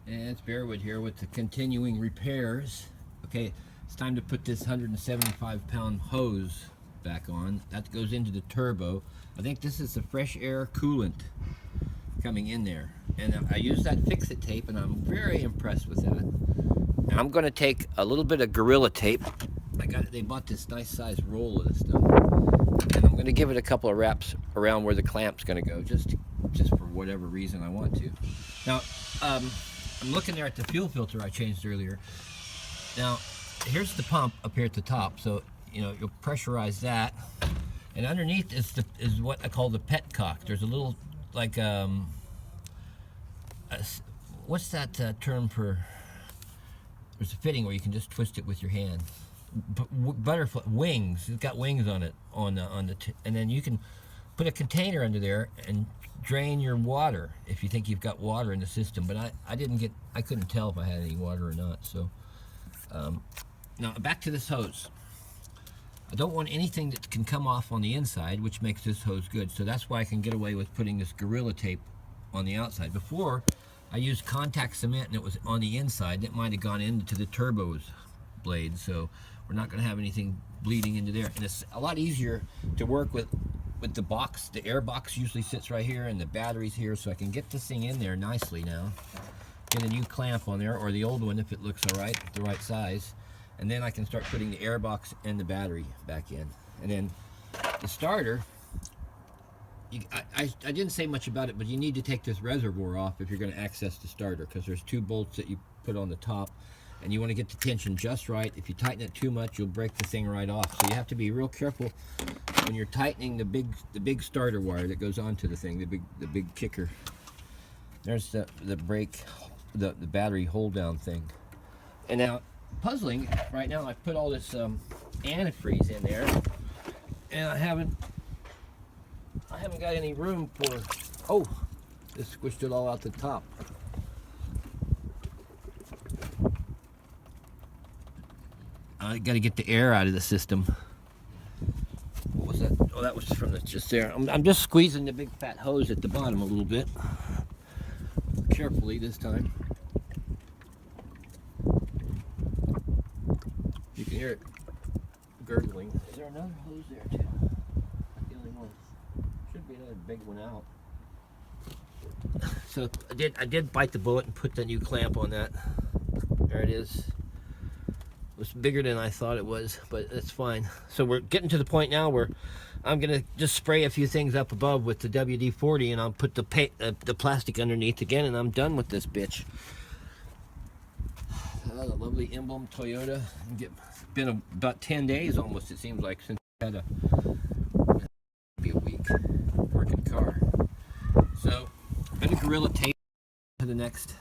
And it's Bearwood here with the continuing repairs. Okay, it's time to put this 175-pound hose back on. That goes into the turbo. I think this is the fresh air coolant coming in there. And I use that fix-it tape, and I'm very impressed with that. And I'm going to take a little bit of Gorilla Tape. They bought this nice size roll of this stuff. And I'm going to give it a couple of wraps around where the clamp's going to go, just for whatever reason I want to. Now, I'm looking there at the fuel filter I changed earlier. Now, here's the pump up here at the top. So, you know, you'll pressurize that. And underneath is what I call the petcock. There's a little, like, what's that term for, there's a fitting where you can just twist it with your hand. Butterfly, wings, it's got wings on it, and then you can put a container under there and drain your water if you think you've got water in the system. But I couldn't tell if I had any water or not. So now back to this hose. I don't want anything that can come off on the inside, which makes this hose good. So that's why I can get away with putting this Gorilla Tape on the outside. Before, I used contact cement and it was on the inside. It might have gone into the turbo's blade, so we're not going to have anything bleeding into there. And it's a lot easier to work with the box. The air box usually sits right here, and the battery's here, so I can get this thing in there nicely now. Get a new clamp on there, or the old one if it looks all right, the right size. And then I can start putting the air box and the battery back in. And then the starter, I didn't say much about it, but you need to take this reservoir off if you're going to access the starter, because there's two bolts that you put on the top, and you want to get the tension just right. If you tighten it too much, you'll break the thing right off. So you have to be real careful when you're tightening the big starter wire that goes onto the thing, the big kicker. There's the brake, the battery hold down thing. And now, puzzling right now, I put all this antifreeze in there, and I haven't got any room for, oh, this squished it all out the top. I got to get the air out of the system. What was that? Oh, that was from just there. I'm just squeezing the big fat hose at the bottom a little bit. Carefully this time. You can hear it gurgling. Is there another hose there too? Not the only one. Should be another big one out. So I did bite the bullet and put the new clamp on that. There it is. It was bigger than I thought it was, but it's fine. So we're getting to the point now where I'm gonna just spray a few things up above with the WD-40, and I'll put the plastic underneath again, and I'm done with this bitch. The lovely emblem Toyota. It's been about 10 days almost, it seems like, since I had be a week working car. So I'm gonna Gorilla Tape to the next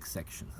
section.